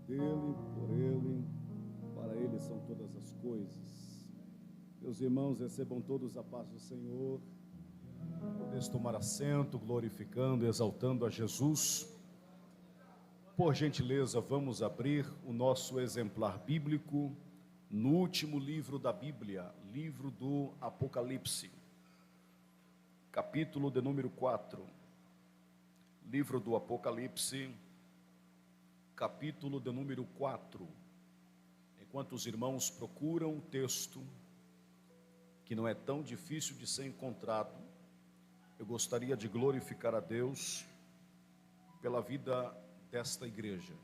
dele, por ele, para ele são todas as coisas. Meus irmãos, recebam todos a paz do Senhor. Podeis tomar assento, glorificando, exaltando a Jesus. Por gentileza, vamos abrir o nosso exemplar bíblico no último livro da Bíblia, livro do Apocalipse, capítulo de número 4. Livro do Apocalipse, capítulo de número 4. Enquanto os irmãos procuram o texto, que não é tão difícil de ser encontrado, eu gostaria de glorificar a Deus pela vida desta igreja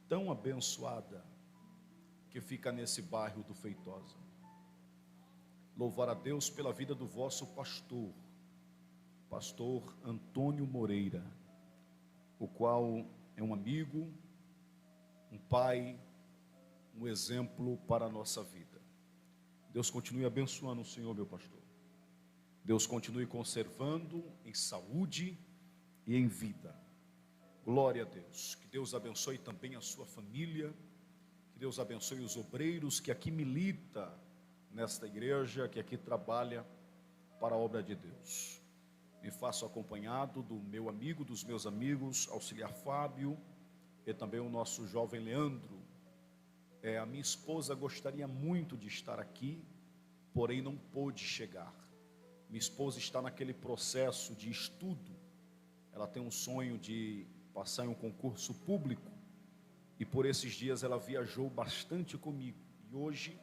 tão abençoada que fica nesse bairro do Feitosa. Louvar a Deus pela vida do vosso pastor Antônio Moreira, o qual é um amigo, um pai, um exemplo para a nossa vida. Deus continue abençoando o Senhor, meu pastor. Deus continue conservando em saúde e em vida. Glória a Deus. Que Deus abençoe também a sua família. Que Deus abençoe os obreiros que aqui milita nesta igreja, que aqui trabalha para a obra de Deus. Me faço acompanhado do meu amigo, dos meus amigos, auxiliar Fábio, e também o nosso jovem Leandro. A minha esposa gostaria muito de estar aqui, porém não pôde chegar. Minha esposa está naquele processo de estudo. Ela tem um sonho de passar em um concurso público, e por esses dias ela viajou bastante comigo, e hoje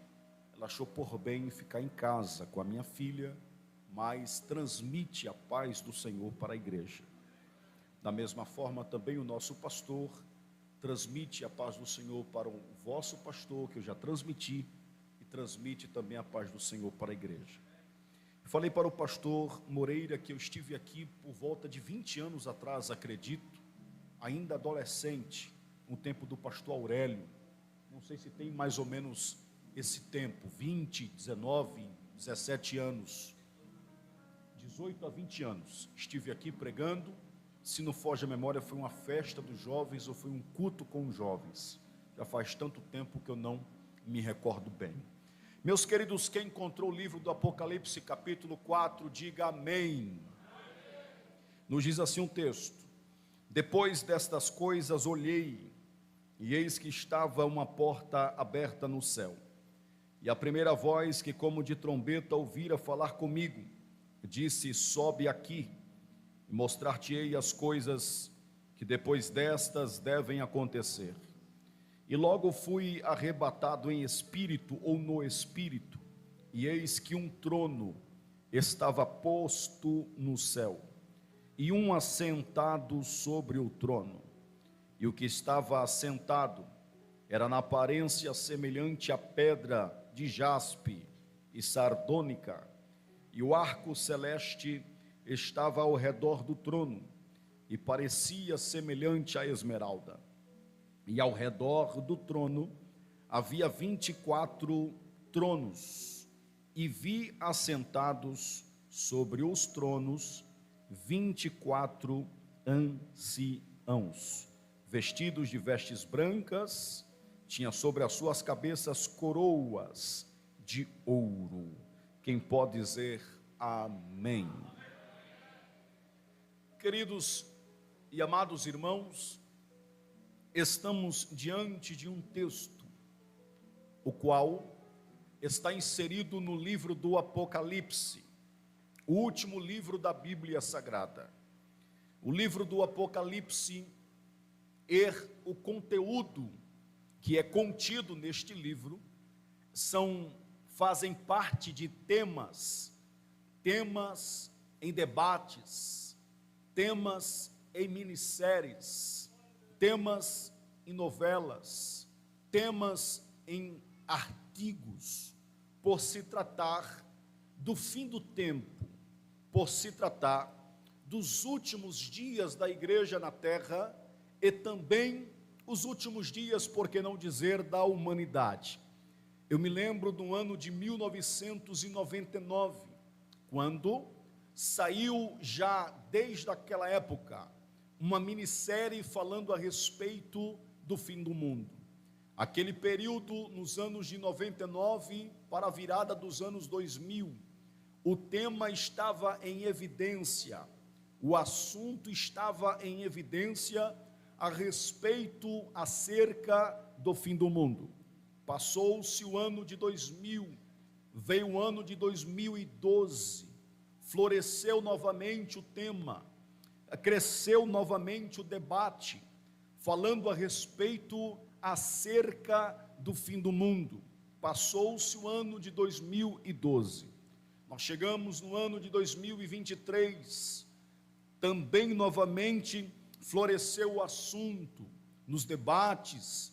ela achou por bem ficar em casa com a minha filha, mas transmite a paz do Senhor para a igreja. Da mesma forma também o nosso pastor transmite a paz do Senhor para o vosso pastor, que eu já transmiti, e transmite também a paz do Senhor para a igreja. Falei para o pastor Moreira que eu estive aqui por volta de 20 anos atrás, acredito, ainda adolescente, no tempo do pastor Aurélio. Não sei se tem mais ou menos esse tempo, 20, 19, 17 anos, 18 a 20 anos, estive aqui pregando. Se não foge a memória, foi uma festa dos jovens ou foi um culto com os jovens. Já faz tanto tempo que eu não me recordo bem. Meus queridos, quem encontrou o livro do Apocalipse, capítulo 4, diga amém. Nos diz assim um texto: depois destas coisas olhei, e eis que estava uma porta aberta no céu. E a primeira voz que como de trombeta ouvira falar comigo, disse: sobe aqui, e mostrar-te-ei as coisas que depois destas devem acontecer. E logo fui arrebatado em espírito, ou no espírito, e eis que um trono estava posto no céu, e um assentado sobre o trono. E o que estava assentado era na aparência semelhante à pedra de jaspe e sardônica, e o arco celeste estava ao redor do trono, e parecia semelhante à esmeralda. E ao redor do trono havia 24 tronos, e vi assentados sobre os tronos 24 anciãos, vestidos de vestes brancas, tinha sobre as suas cabeças coroas de ouro. Quem pode dizer amém? Queridos e amados irmãos, estamos diante de um texto, o qual está inserido no livro do Apocalipse, o último livro da Bíblia Sagrada. O livro do Apocalipse e o conteúdo que é contido neste livro fazem parte de temas em debates, temas em minisséries, temas em novelas, temas em artigos, por se tratar do fim do tempo, por se tratar dos últimos dias da igreja na terra e também os últimos dias, por que não dizer, da humanidade. Eu me lembro do ano de 1999, quando saiu já desde aquela época uma minissérie falando a respeito do fim do mundo. Aquele período, nos anos de 99 para a virada dos anos 2000, o tema estava em evidência, o assunto estava em evidência a respeito, acerca do fim do mundo. Passou-se o ano de 2000, veio o ano de 2012, floresceu novamente o tema, cresceu novamente o debate, falando a respeito acerca do fim do mundo. Passou-se o ano de 2012, nós chegamos no ano de 2023, também novamente floresceu o assunto nos debates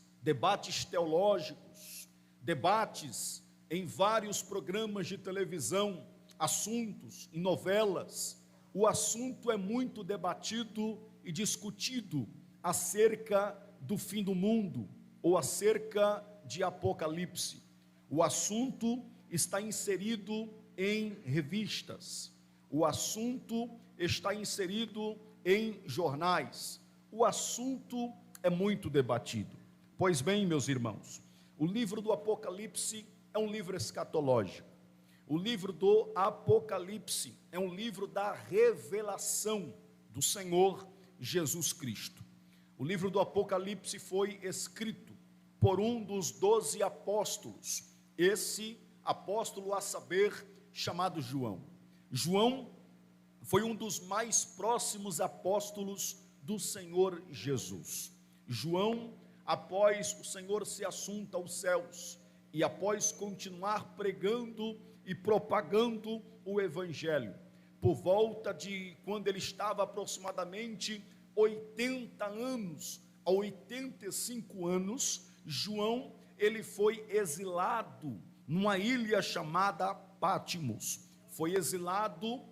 teológicos, debates em vários programas de televisão, assuntos em novelas. O assunto é muito debatido e discutido acerca do fim do mundo, ou acerca de Apocalipse. O assunto está inserido em revistas, o assunto está inserido em jornais, o assunto é muito debatido. Pois bem, meus irmãos, o livro do Apocalipse é um livro escatológico. O livro do Apocalipse é um livro da revelação do Senhor Jesus Cristo. O livro do Apocalipse foi escrito por um dos 12 apóstolos, esse apóstolo a saber, chamado João. João foi um dos mais próximos apóstolos do Senhor Jesus. João, após o Senhor ser assunto aos céus, e após continuar pregando e propagando o Evangelho, por volta de quando ele estava aproximadamente 80 anos a 85 anos, João, ele foi exilado numa ilha chamada Pátimos. Foi exilado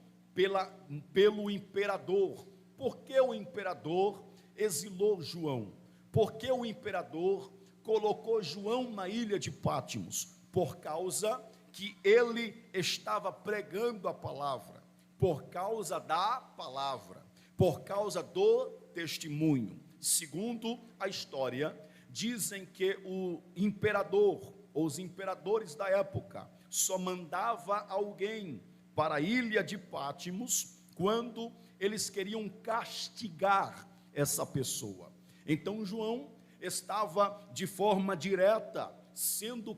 pelo imperador. Por que o imperador exilou João? Por que o imperador colocou João na ilha de Pátimos? Por causa que ele estava pregando a palavra, por causa da palavra, por causa do testemunho. Segundo a história, dizem que o imperador, ou os imperadores da época, só mandava alguém para a ilha de Pátimos quando eles queriam castigar essa pessoa. Então João estava de forma direta sendo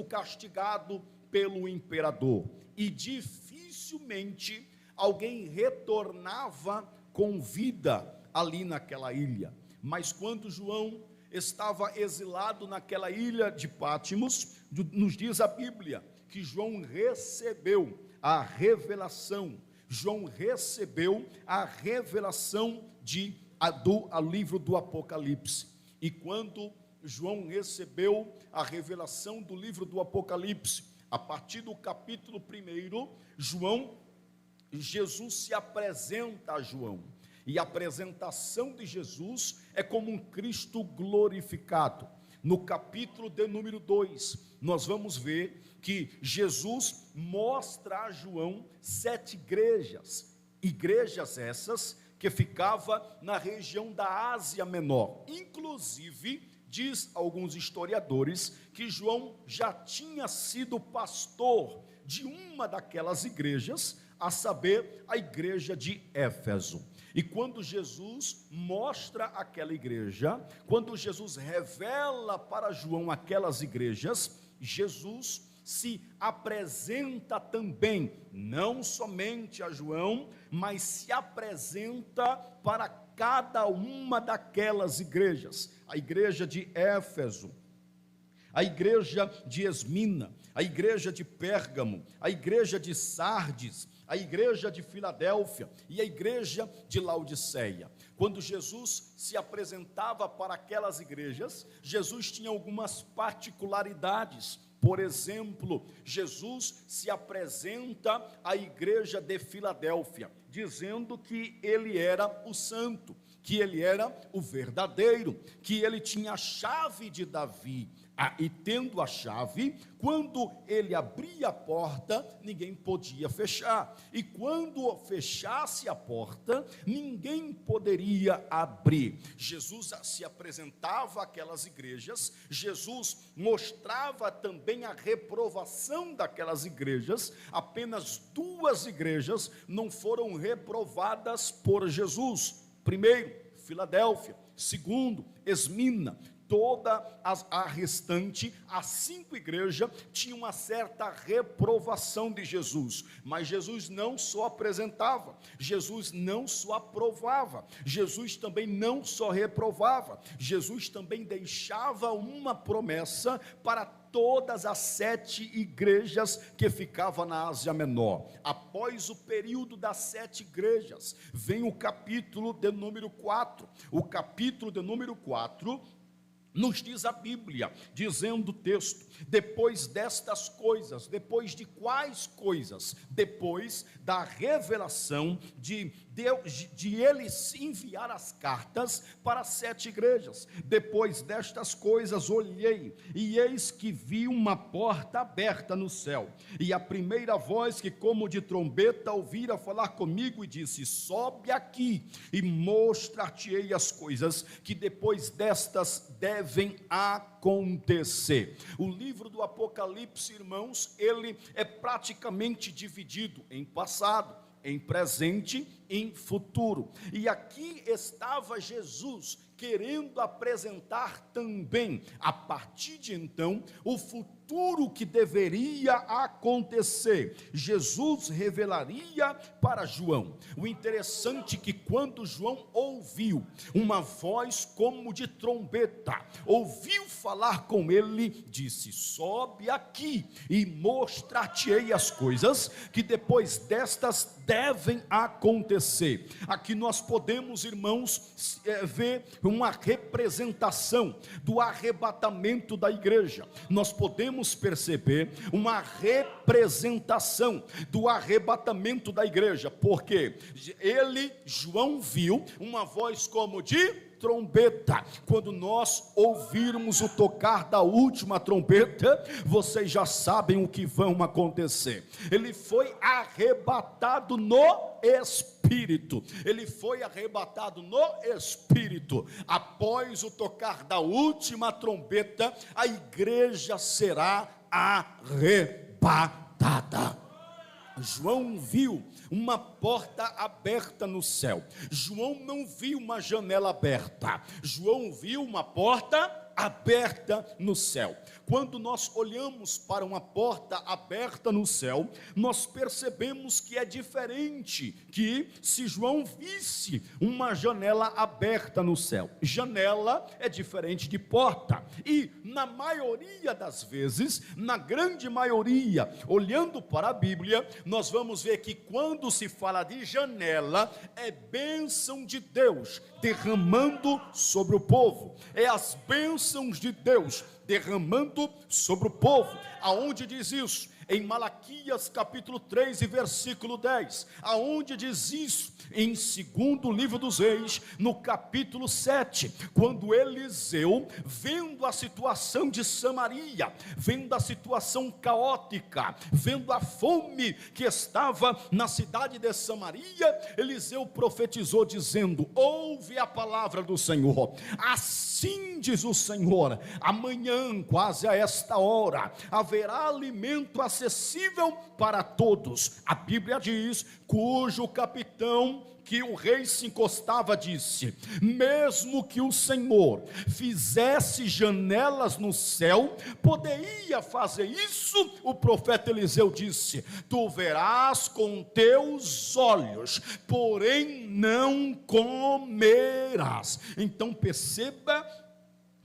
castigado pelo imperador, e dificilmente alguém retornava com vida ali naquela ilha. Mas quando João estava exilado naquela ilha de Pátimos, nos diz a Bíblia que João recebeu a revelação. João recebeu a revelação do livro do Apocalipse. E quando João recebeu a revelação do livro do Apocalipse, a partir do capítulo 1, Jesus se apresenta a João. E a apresentação de Jesus é como um Cristo glorificado. No capítulo de número 2, nós vamos ver que Jesus mostra a João 7 igrejas essas que ficava na região da Ásia Menor. Inclusive, diz alguns historiadores que João já tinha sido pastor de uma daquelas igrejas, a saber, a igreja de Éfeso. E quando Jesus mostra aquela igreja, quando Jesus revela para João aquelas igrejas, Jesus se apresenta também, não somente a João, mas se apresenta para cada uma daquelas igrejas. A igreja de Éfeso, a igreja de Esmina, a igreja de Pérgamo, a igreja de Sardes, a igreja de Filadélfia e a igreja de Laodiceia. Quando Jesus se apresentava para aquelas igrejas, Jesus tinha algumas particularidades. Por exemplo, Jesus se apresenta à igreja de Filadélfia, dizendo que ele era o santo, que ele era o verdadeiro, que ele tinha a chave de Davi, E tendo a chave, quando ele abria a porta, ninguém podia fechar. E quando fechasse a porta, ninguém poderia abrir. Jesus se apresentava àquelas igrejas, Jesus mostrava também a reprovação daquelas igrejas. Apenas 2 igrejas não foram reprovadas por Jesus. Primeiro, Filadélfia. Segundo, Esmina. Toda a restante, as 5 igrejas, tinham uma certa reprovação de Jesus, mas Jesus não só apresentava, Jesus não só aprovava, Jesus também não só reprovava, Jesus também deixava uma promessa para todas as 7 igrejas que ficavam na Ásia Menor. Após o período das 7 igrejas, vem o capítulo de número 4, o capítulo de número 4, nos diz a Bíblia, dizendo o texto: depois destas coisas, depois de quais coisas? Depois da revelação de Deus, de ele enviar as cartas para as 7 igrejas. Depois destas coisas olhei, e eis que vi uma porta aberta no céu, e a primeira voz que como de trombeta ouvira falar comigo, e disse: sobe aqui, e mostrar-te-ei as coisas que depois destas devem acontecer. O livro do Apocalipse, irmãos, ele é praticamente dividido em passado, em presente, em futuro. E aqui estava Jesus querendo apresentar também, a partir de então, o futuro que deveria acontecer. Jesus revelaria para João. O interessante é que quando João ouviu uma voz como de trombeta, ouviu falar com ele, disse: sobe aqui e mostrar-te-ei as coisas que depois destas devem acontecer. Aqui nós podemos, irmãos, ver uma representação do arrebatamento da igreja. Nós podemos perceber uma representação do arrebatamento da igreja, porque João viu uma voz como de trombeta. Quando nós ouvirmos o tocar da última trombeta, vocês já sabem o que vão acontecer. Ele foi arrebatado no Espírito. Ele foi arrebatado no Espírito. Após o tocar da última trombeta, a igreja será arrebatada. João viu uma porta aberta no céu. João não viu uma janela aberta. João viu uma porta aberta no céu. Quando nós olhamos para uma porta aberta no céu, nós percebemos que é diferente que se João visse uma janela aberta no céu. Janela é diferente de porta. E na maioria das vezes, na grande maioria, olhando para a Bíblia, nós vamos ver que quando se fala de janela, é bênção de Deus derramando sobre o povo. É as bênçãos de Deus derramando sobre o povo. Aonde diz isso? Em Malaquias capítulo 3 e versículo 10, aonde diz isso? Em 2º livro dos Reis, no capítulo 7, quando Eliseu, vendo a situação de Samaria, vendo a situação caótica, vendo a fome que estava na cidade de Samaria, Eliseu profetizou dizendo: ouve a palavra do Senhor, assim diz o Senhor, amanhã, quase a esta hora, haverá alimento acessível para todos. A Bíblia diz, cujo capitão que o rei se encostava disse: mesmo que o Senhor fizesse janelas no céu, poderia fazer isso? O profeta Eliseu disse: tu verás com teus olhos, porém não comerás. Então perceba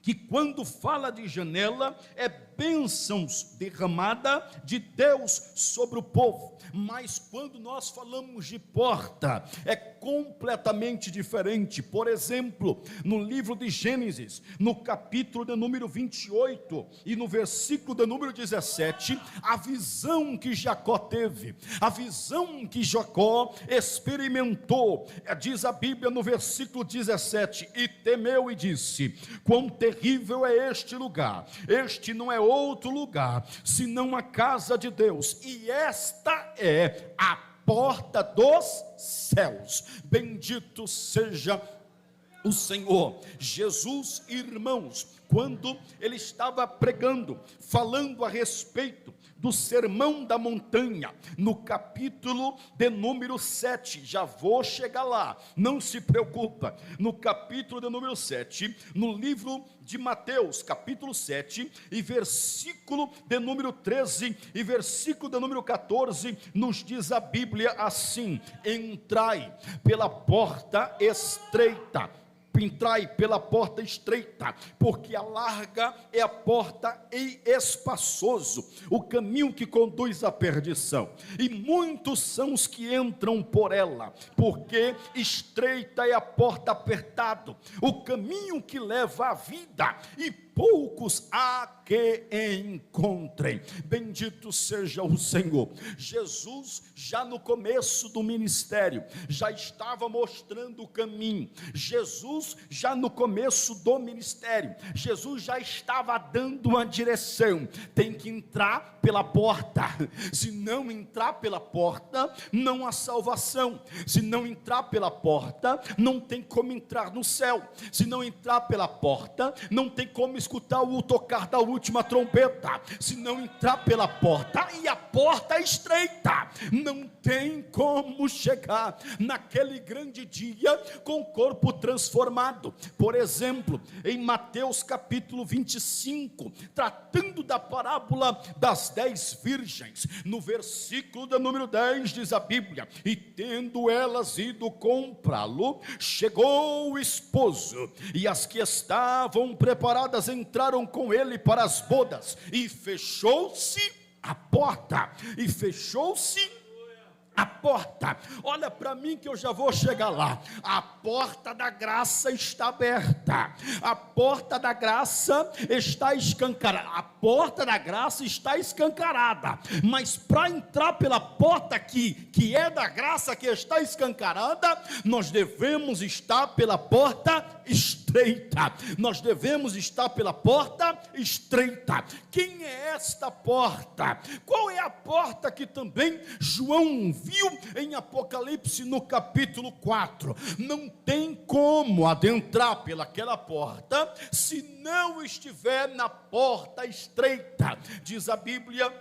que quando fala de janela, é bênçãos derramada de Deus sobre o povo. Mas quando nós falamos de porta, é completamente diferente. Por exemplo, no livro de Gênesis, no capítulo de número 28 e no versículo de número 17, a visão que Jacó teve, a visão que Jacó experimentou, diz a Bíblia no versículo 17: e temeu e disse: quão terrível é este lugar, este não é outro lugar, senão a casa de Deus, e esta é a porta dos céus. Bendito seja o Senhor. Jesus, irmãos, quando ele estava pregando, falando a respeito do Sermão da Montanha, no capítulo de número 7, já vou chegar lá, não se preocupa, no capítulo de número 7, no livro de Mateus, capítulo 7, e versículo de número 13, e versículo de número 14, nos diz a Bíblia assim: entrai pela porta estreita, entrai pela porta estreita, porque a larga é a porta e espaçoso o caminho que conduz à perdição, e muitos são os que entram por ela, porque estreita é a porta, apertado o caminho que leva à vida, e poucos há que encontrem. Bendito seja o Senhor. Jesus, já no começo do ministério, já estava mostrando o caminho. Jesus, já no começo do ministério, Jesus já estava dando uma direção: tem que entrar pela porta. Se não entrar pela porta, não há salvação. Se não entrar pela porta, não tem como entrar no céu. Se não entrar pela porta, não tem como escutar o tocar da última trombeta. Se não entrar pela porta, e a porta é estreita, não tem como chegar naquele grande dia com o corpo transformado. Por exemplo, em Mateus capítulo 25, tratando da parábola das 10 virgens, no versículo de número 10, diz a Bíblia: e tendo elas ido comprá-lo, chegou o esposo, e as que estavam preparadas entraram com ele para as bodas, e fechou-se a porta, e fechou-se a porta. Olha para mim que eu já vou chegar lá. A porta da graça está aberta, a porta da graça está escancarada, a porta da graça está escancarada, mas para entrar pela porta que é da graça, que está escancarada, nós devemos estar pela porta estreita. Nós devemos estar pela porta estreita. Quem é esta porta? Qual é a porta que também João viu em Apocalipse no capítulo 4? Não tem como adentrar pelaquela porta se não estiver na porta estreita. Diz a Bíblia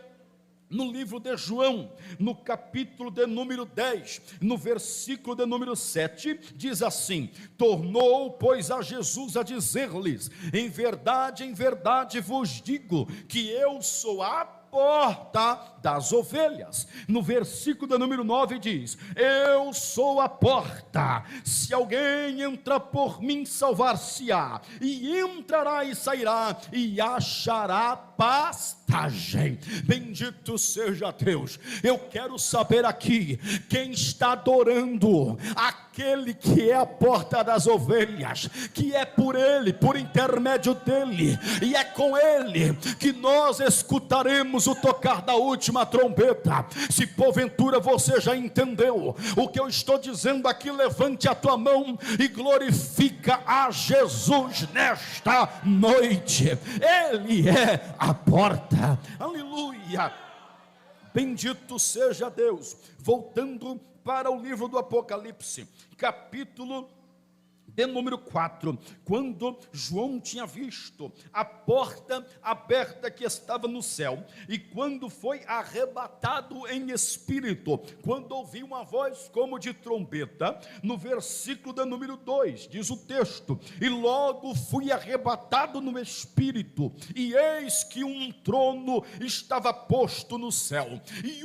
no livro de João, no capítulo de número 10, no versículo de número 7, diz assim: tornou, pois, a Jesus a dizer-lhes: em verdade vos digo, que eu sou a porta das ovelhas. No versículo de número 9 diz: eu sou a porta, se alguém entra por mim, salvar-se-á, e entrará e sairá, e achará pastagem. Bendito seja Deus. Eu quero saber aqui, quem está adorando aquele que é a porta das ovelhas, que é por ele, por intermédio dele, e é com ele que nós escutaremos o tocar da última trombeta. Se porventura você já entendeu o que eu estou dizendo aqui, levante a tua mão e glorifica a Jesus nesta noite. Ele é a porta. Aleluia. Bendito seja Deus. Voltando para o livro do Apocalipse, capítulo de número 4, quando João tinha visto a porta aberta que estava no céu, e quando foi arrebatado em espírito, quando ouviu uma voz como de trombeta, no versículo de número 2, diz o texto: e logo fui arrebatado no espírito, e eis que um trono estava posto no céu, e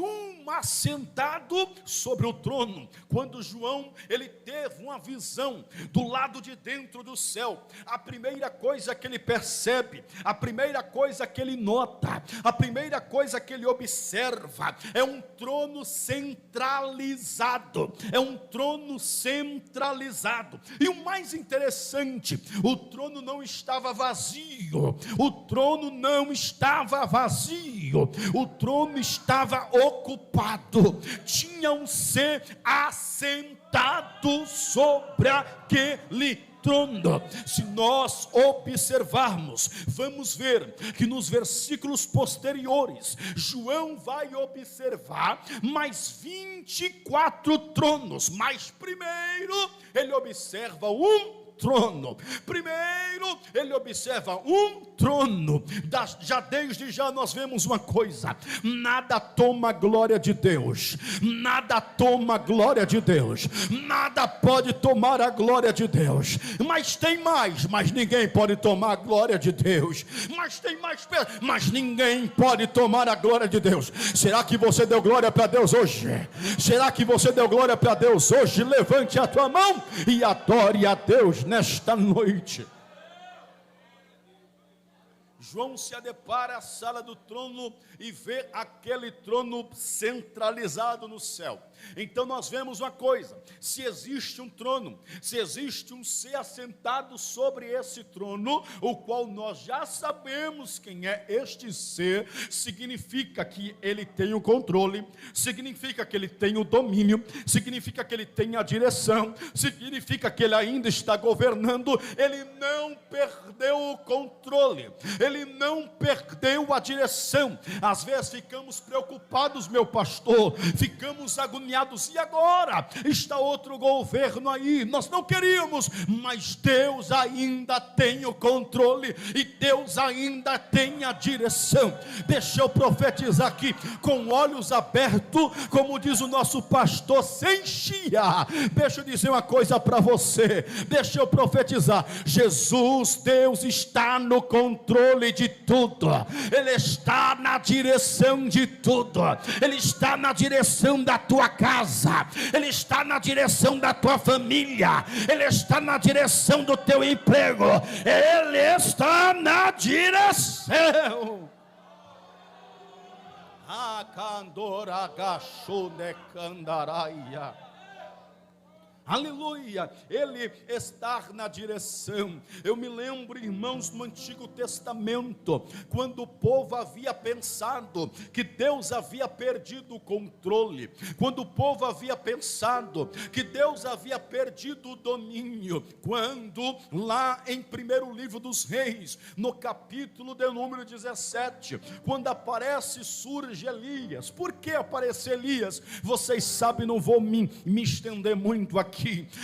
assentado sobre o trono. Quando João, ele teve uma visão do lado de dentro do céu, a primeira coisa que ele percebe, a primeira coisa que ele nota, a primeira coisa que ele observa, é um trono centralizado, é um trono centralizado. E o mais interessante, o trono não estava vazio, o trono não estava vazio, o trono estava ocupado, tinha um ser assentado sobre aquele trono. Se nós observarmos, vamos ver que nos versículos posteriores, João vai observar mais 24 tronos, mas primeiro ele observa um trono. Primeiro ele observa um trono. Já desde já nós vemos uma coisa: nada toma a glória de Deus, nada toma a glória de Deus, nada pode tomar a glória de Deus. Mas tem mais, mas ninguém pode tomar a glória de Deus. Mas tem mais, mas ninguém pode tomar a glória de Deus. Será que você deu glória para Deus hoje? Será que você deu glória para Deus hoje? Levante a tua mão e adore a Deus nesta noite. João se depara à sala do trono e vê aquele trono centralizado no céu. Então nós vemos uma coisa: se existe um trono, se existe um ser assentado sobre esse trono, o qual nós já sabemos quem é este ser, significa que ele tem o controle, significa que ele tem o domínio, significa que ele tem a direção, significa que ele ainda está governando. Ele não perdeu o controle, ele não perdeu a direção. Às vezes ficamos preocupados, meu pastor, ficamos agoniados, e agora está outro governo aí, nós não queríamos, mas Deus ainda tem o controle, e Deus ainda tem a direção. Deixa eu profetizar aqui, com olhos abertos, como diz o nosso pastor, sem chiar. Deixa eu dizer uma coisa para você, deixa eu profetizar: Jesus, Deus está no controle de tudo, Ele está na direção de tudo, Ele está na direção da tua casa, Ele está na direção da tua família, Ele está na direção do teu emprego, Ele está na direção. Aleluia, Ele está na direção. Eu me lembro, irmãos, no Antigo Testamento, quando o povo havia pensado que Deus havia perdido o controle, quando o povo havia pensado que Deus havia perdido o domínio, quando lá em primeiro livro dos Reis, no capítulo de número 17, quando surge Elias. Por que aparece Elias? Vocês sabem, não vou me estender muito aqui,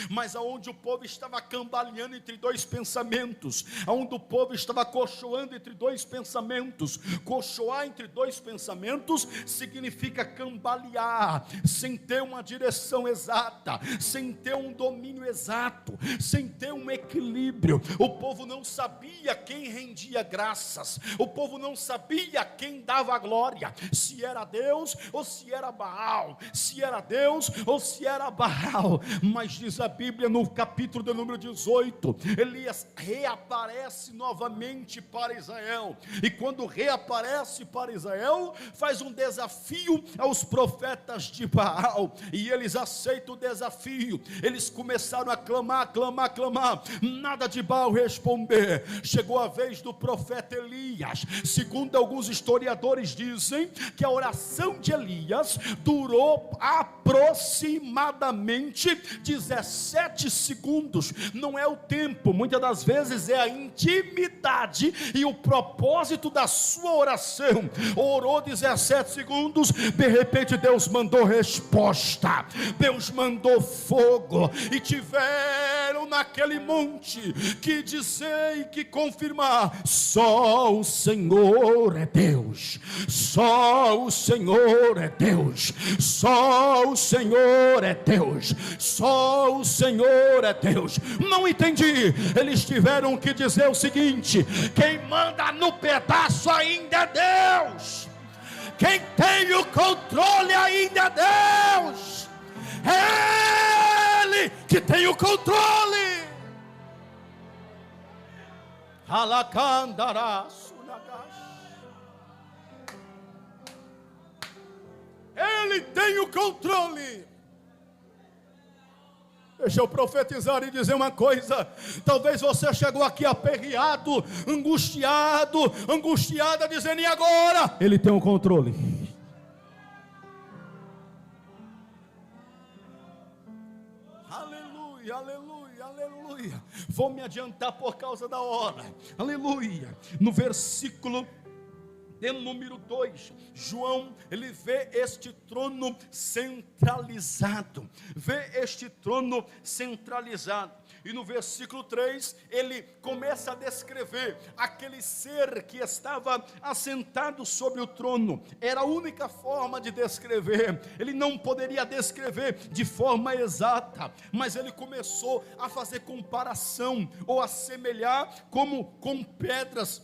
mas aonde o povo estava cambaleando entre dois pensamentos, aonde o povo estava cochoando entre dois pensamentos. Cochoar entre dois pensamentos significa cambalear, sem ter uma direção exata, sem ter um domínio exato, sem ter um equilíbrio. O povo não sabia quem rendia graças, o povo não sabia quem dava glória, se era Deus ou se era Baal, se era Deus ou se era Baal. Mas diz a Bíblia no capítulo de número 18, Elias reaparece novamente para Israel, e quando reaparece para Israel, faz um desafio aos profetas de Baal, e eles aceitam o desafio. Eles começaram a clamar, nada de Baal responder. Chegou a vez do profeta Elias. Segundo alguns historiadores dizem que a oração de Elias durou aproximadamente 17 segundos. Não é o tempo, muitas das vezes é a intimidade e o propósito da sua oração. Orou 17 segundos, de repente Deus mandou resposta, Deus mandou fogo, e tiveram naquele monte que dizer e que confirmar: só o Senhor é Deus, só o Senhor é Deus, só o Senhor é Deus, só o Senhor é Deus. Não entendi. Eles tiveram que dizer o seguinte: quem manda no pedaço ainda é Deus, quem tem o controle ainda é Deus, é Ele que tem o controle. Ele tem o controle. Deixa eu profetizar e dizer uma coisa. Talvez você chegou aqui aperreado, angustiada, dizendo: e agora? Ele tem o controle. Aleluia, aleluia, aleluia. Vou me adiantar por causa da hora. Aleluia. No versículo de número 2, João, ele vê este trono centralizado, e no versículo 3, ele começa a descrever aquele ser que estava assentado sobre o trono. Era a única forma de descrever, ele não poderia descrever de forma exata, mas ele começou a fazer comparação, ou assemelhar como com pedras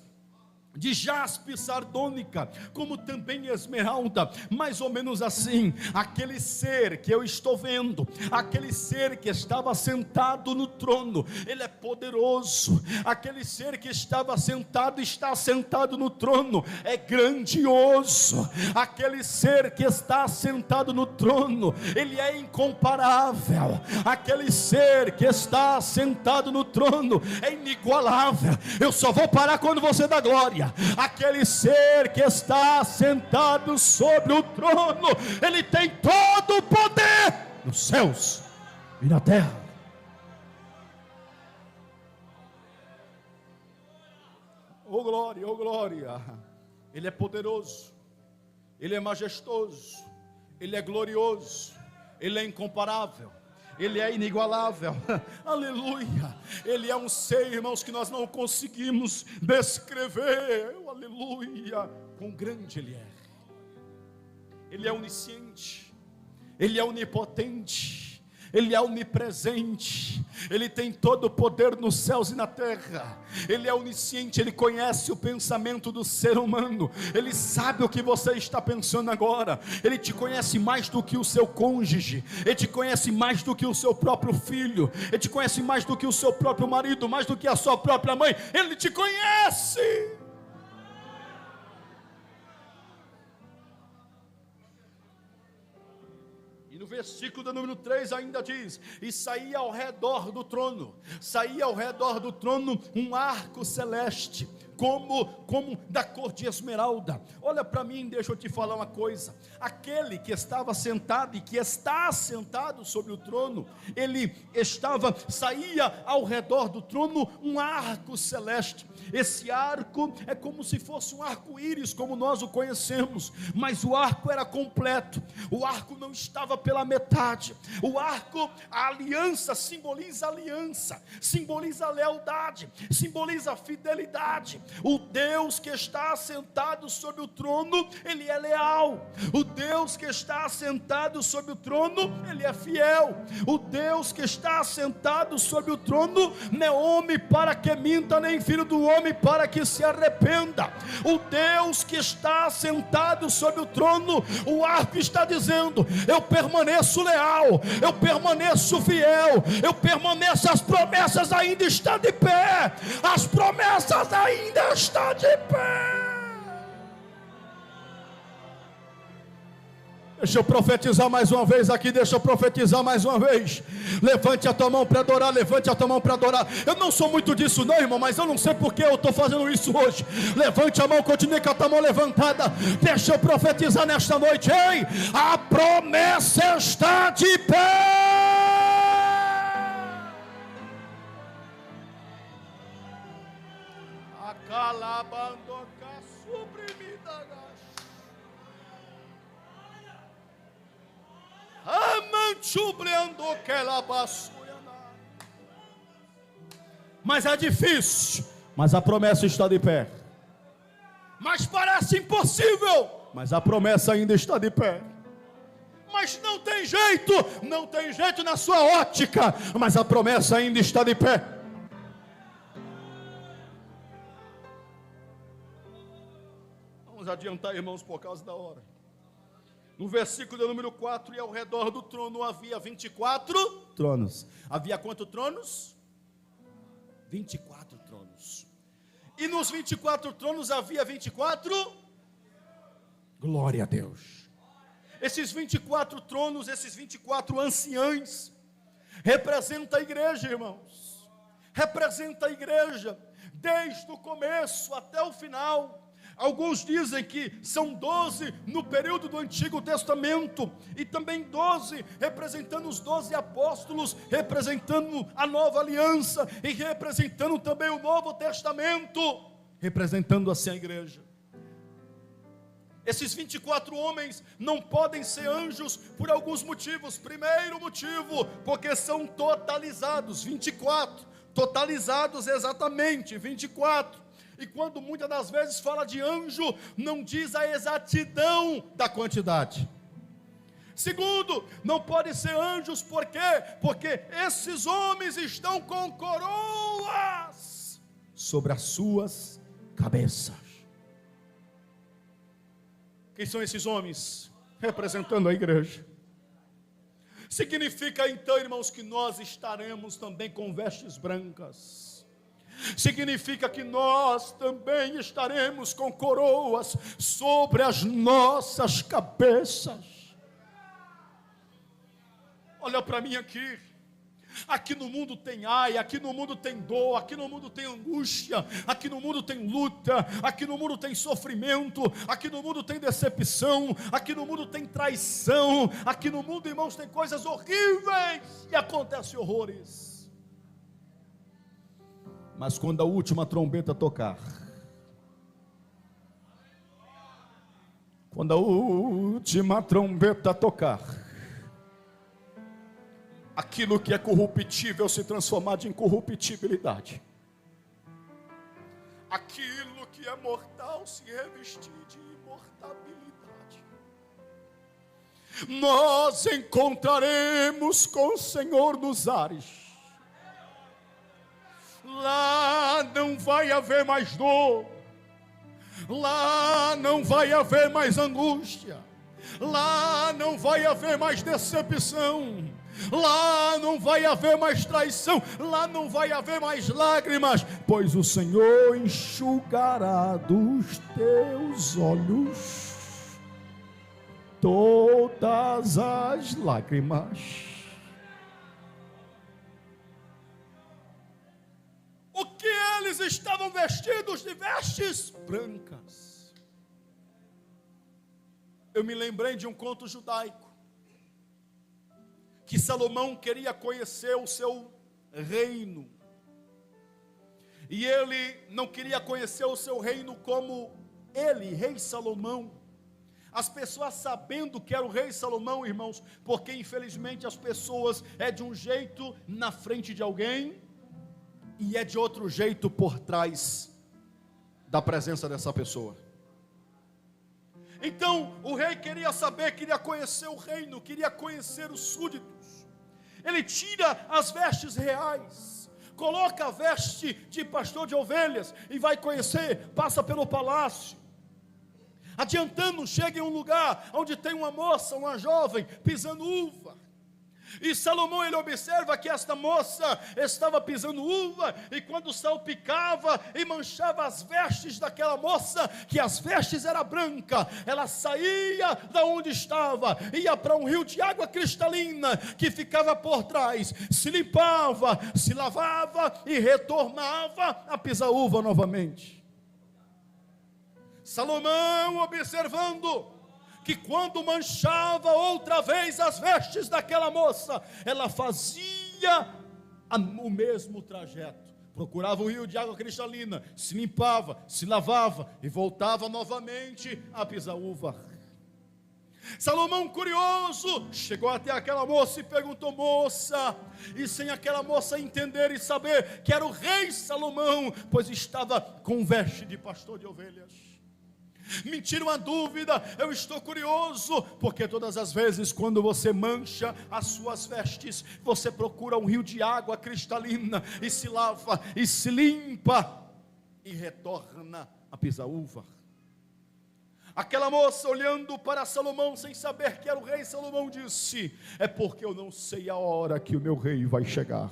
de jaspe sardônica, como também esmeralda, mais ou menos assim. Aquele ser que eu estou vendo, aquele ser que estava sentado no trono, ele é poderoso. Aquele ser que estava sentado, está sentado no trono, é grandioso. Aquele ser que está sentado no trono, ele é incomparável. Aquele ser que está sentado no trono é inigualável. Eu só vou parar quando você dá glória. Aquele ser que está sentado sobre o trono, ele tem todo o poder nos céus e na terra. Oh glória, oh glória. Ele é poderoso, ele é majestoso, ele é glorioso, ele é incomparável, ele é inigualável. Aleluia. Ele é um ser, irmãos, que nós não conseguimos descrever. Aleluia. Quão grande ele é. Ele é onisciente, ele é onipotente, ele é onipresente, ele tem todo o poder nos céus e na terra. Ele é onisciente, ele conhece o pensamento do ser humano, ele sabe o que você está pensando agora. Ele te conhece mais do que o seu cônjuge, ele te conhece mais do que o seu próprio filho, ele te conhece mais do que o seu próprio marido, mais do que a sua própria mãe. Ele te conhece. No versículo do número 3 ainda diz: e saía ao redor do trono um arco celeste, como da cor de esmeralda. Olha para mim, deixa eu te falar uma coisa. Aquele que estava sentado e que está sentado sobre o trono, saía ao redor do trono um arco celeste. Esse arco é como se fosse um arco-íris, como nós o conhecemos, mas o arco era completo. O arco não estava pela metade. O arco, a aliança, simboliza a lealdade, simboliza a fidelidade. O Deus que está assentado sobre o trono, ele é leal. O Deus que está assentado sobre o trono, ele é fiel. O Deus que está assentado sobre o trono não é homem para que minta, nem filho do homem para que se arrependa. O Deus que está assentado sobre o trono, o arco está dizendo: eu permaneço leal, eu permaneço fiel, eu permaneço. As promessas ainda estão de pé, as promessas ainda estão de pé. Deixa eu profetizar mais uma vez aqui, Levante a tua mão para adorar, Eu não sou muito disso não, irmão, mas eu não sei porque eu estou fazendo isso hoje. Levante a mão, continue com a tua mão levantada. Deixa eu profetizar nesta noite. Ei, a promessa está de pé. A calabandoca suprimida. Mas é difícil, mas a promessa está de pé. Mas parece impossível, mas a promessa ainda está de pé. Mas não tem jeito na sua ótica, mas a promessa ainda está de pé. Vamos adiantar, irmãos, por causa da hora. No versículo número 4, e ao redor do trono havia 24 tronos. Havia quantos tronos? 24 tronos. E nos 24 tronos havia 24. Glória a Deus. Esses 24 tronos, esses 24 anciães, representa a igreja, irmãos. Representa a igreja, desde o começo até o final. Alguns dizem que são 12 no período do Antigo Testamento, e também 12 representando os 12 apóstolos, representando a nova aliança, e representando também o Novo Testamento, representando assim a igreja. Esses 24 homens não podem ser anjos por alguns motivos. Primeiro motivo, porque são totalizados, 24, totalizados exatamente, 24. E quando muitas das vezes fala de anjo, não diz a exatidão da quantidade. Segundo, não pode ser anjos, por quê? Porque esses homens estão com coroas sobre as suas cabeças. Quem são esses homens? Representando a igreja. Significa então, irmãos, que nós estaremos também com vestes brancas. Significa que nós também estaremos com coroas sobre as nossas cabeças. Olha para mim aqui. Aqui no mundo tem ai, aqui no mundo tem dor, aqui no mundo tem angústia, aqui no mundo tem luta, aqui no mundo tem sofrimento, aqui no mundo tem decepção, aqui no mundo tem traição, aqui no mundo, irmãos, tem coisas horríveis e acontecem horrores. Mas quando a última trombeta tocar, quando a última trombeta tocar, aquilo que é corruptível se transformar de incorruptibilidade, aquilo que é mortal se revestir de imortabilidade, nós encontraremos com o Senhor nos ares. Lá não vai haver mais dor, lá não vai haver mais angústia, lá não vai haver mais decepção, lá não vai haver mais traição, lá não vai haver mais lágrimas, pois o Senhor enxugará dos teus olhos todas as lágrimas. O que eles estavam vestidos de vestes brancas. Eu me lembrei de um conto judaico, que Salomão queria conhecer o seu reino, e ele não queria conhecer o seu reino como ele, rei Salomão. As pessoas sabendo que era o rei Salomão, irmãos, porque infelizmente as pessoas é de um jeito na frente de alguém, e é de outro jeito por trás da presença dessa pessoa. Então o rei queria saber, queria conhecer o reino, queria conhecer os súditos. Ele tira as vestes reais, coloca a veste de pastor de ovelhas e vai conhecer, passa pelo palácio. Adiantando, chega em um lugar onde tem uma moça, uma jovem, pisando uva. E Salomão, ele observa que esta moça estava pisando uva, e quando salpicava e manchava as vestes daquela moça, que as vestes eram brancas, ela saía da onde estava, ia para um rio de água cristalina, que ficava por trás, se limpava, se lavava e retornava a pisar uva novamente. Salomão observando que quando manchava outra vez as vestes daquela moça, ela fazia o mesmo trajeto, procurava um rio de água cristalina, se limpava, se lavava e voltava novamente a pisar uva. Salomão, curioso, chegou até aquela moça e perguntou: moça, e sem aquela moça entender e saber que era o rei Salomão, pois estava com veste de pastor de ovelhas. Me tira uma dúvida, eu estou curioso, porque todas as vezes quando você mancha as suas vestes, você procura um rio de água cristalina e se lava e se limpa e retorna a pisar uva. Aquela moça, olhando para Salomão sem saber que era o rei Salomão, disse: é porque eu não sei a hora que o meu rei vai chegar.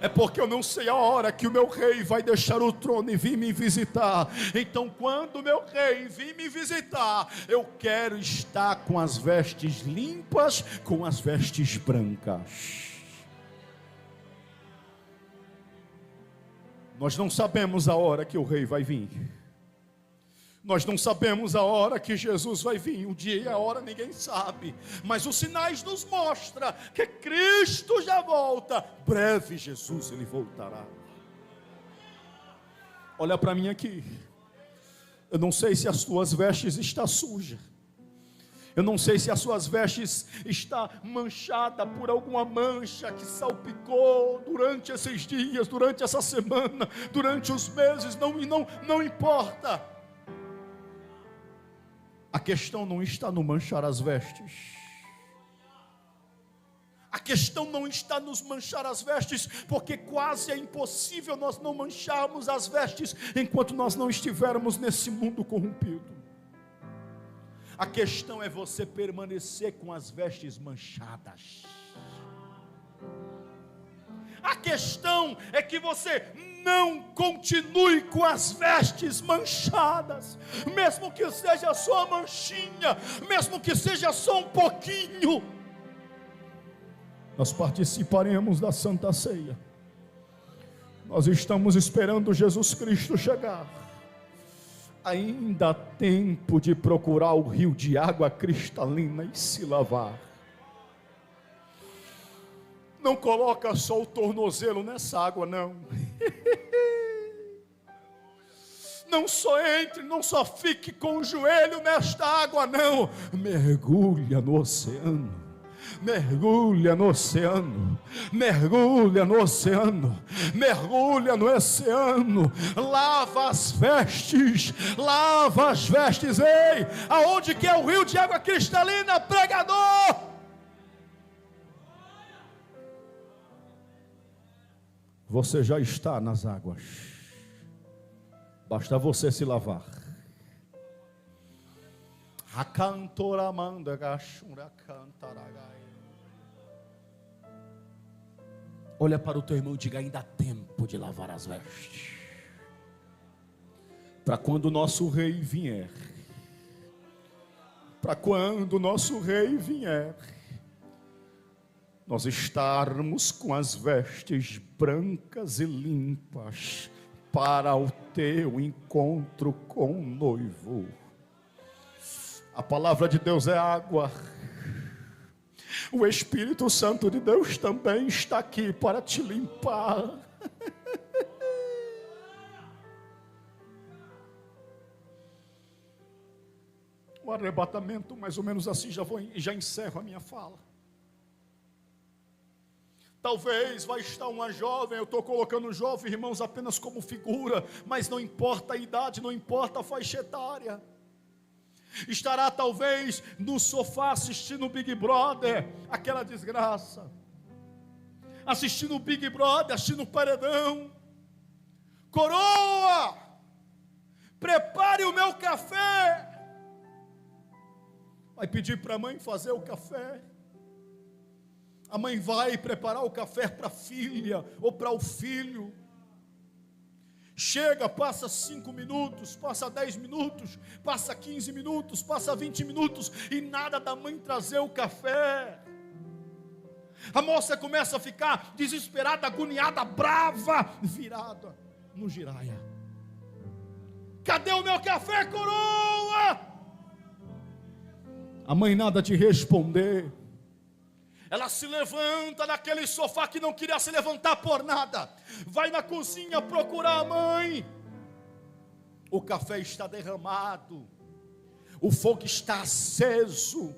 É porque eu não sei a hora que o meu rei vai deixar o trono e vir me visitar. Então, quando o meu rei vir me visitar, eu quero estar com as vestes limpas, com as vestes brancas. Nós não sabemos a hora que o rei vai vir. Nós não sabemos a hora que Jesus vai vir. O dia e a hora ninguém sabe. Mas os sinais nos mostram que Cristo já volta. Breve Jesus ele voltará. Olha para mim aqui. Eu não sei se as tuas vestes estão sujas. Eu não sei se as suas vestes estão manchadas por alguma mancha que salpicou durante esses dias, durante essa semana, durante os meses. Não importa. A questão não está no manchar as vestes. A questão não está nos manchar as vestes, porque quase é impossível nós não mancharmos as vestes enquanto nós não estivermos nesse mundo corrompido. A questão é você permanecer com as vestes manchadas. A questão é que você não continue com as vestes manchadas, mesmo que seja só uma manchinha, mesmo que seja só um pouquinho. Nós participaremos da Santa Ceia. Nós estamos esperando Jesus Cristo chegar. Ainda há tempo de procurar o rio de água cristalina e se lavar. Não coloca só o tornozelo nessa água, não. Não só entre, não só fique com o joelho nesta água, não. Mergulha no oceano. Mergulha no oceano, mergulha no oceano, mergulha no oceano, lava as vestes, ei, aonde que é o rio de água cristalina, pregador? Você já está nas águas, basta você se lavar. Olha para o teu irmão e diga: ainda há tempo de lavar as vestes. Para quando o nosso rei vier. Para quando o nosso rei vier, nós estarmos com as vestes brancas e limpas para o teu encontro com o noivo. A palavra de Deus é água. O Espírito Santo de Deus também está aqui para te limpar. O arrebatamento, mais ou menos assim, já encerro a minha fala. Talvez vai estar uma jovem, eu estou colocando jovem, irmãos, apenas como figura, mas não importa a idade, não importa a faixa etária. Estará talvez no sofá assistindo o Big Brother, aquela desgraça, assistindo o Big Brother, assistindo o paredão. Coroa, prepare o meu café. Vai pedir para a mãe fazer o café. A mãe vai preparar o café para a filha ou para o filho. Chega, passa 5 minutos, passa 10 minutos, passa 15 minutos, passa 20 minutos e nada da mãe trazer o café. A moça começa a ficar desesperada, agoniada, brava, virada no giraia. Cadê o meu café, coroa? A mãe nada de responder. Ela se levanta naquele sofá que não queria se levantar por nada. Vai na cozinha procurar a mãe. O café está derramado. O fogo está aceso.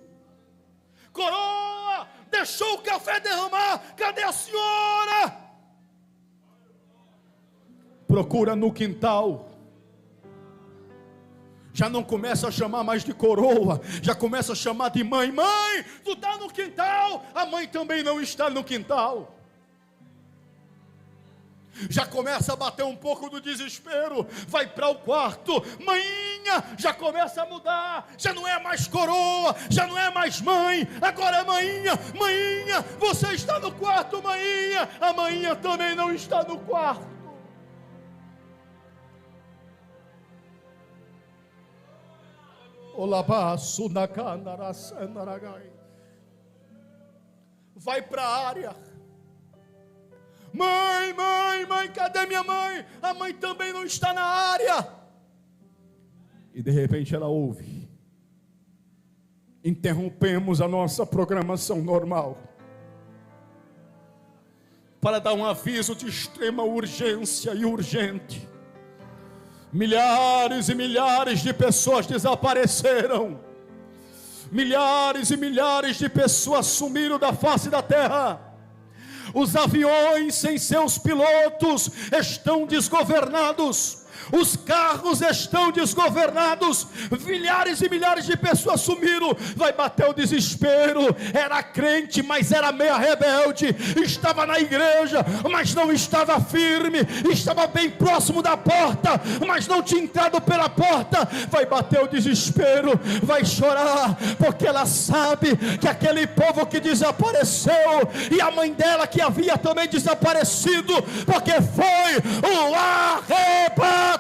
Coroa, deixou o café derramar. Cadê a senhora? Procura no quintal. Já não começa a chamar mais de coroa, já começa a chamar de mãe. Mãe, tu está no quintal? A mãe também não está no quintal. Já começa a bater um pouco do desespero. Vai para o quarto. Mãinha, manhinha já começa a mudar, já não é mais coroa, já não é mais mãe, agora é manhinha. Manhinha, você está no quarto, manhinha. A manhinha também não está no quarto. Vai para a área. Mãe, cadê minha mãe? A mãe também não está na área. E de repente ela ouve: interrompemos a nossa programação normal para dar um aviso de extrema urgência e urgente. Milhares e milhares de pessoas desapareceram. Milhares e milhares de pessoas sumiram da face da terra. Os aviões sem seus pilotos estão desgovernados. Os carros estão desgovernados. Milhares e milhares de pessoas sumiram. Vai bater o desespero. Era crente, mas era meio rebelde. Estava na igreja, mas não estava firme. Estava bem próximo da porta, mas não tinha entrado pela porta. Vai bater o desespero. Vai chorar, porque ela sabe que aquele povo que desapareceu, e a mãe dela que havia também desaparecido, porque foi o arrebatamento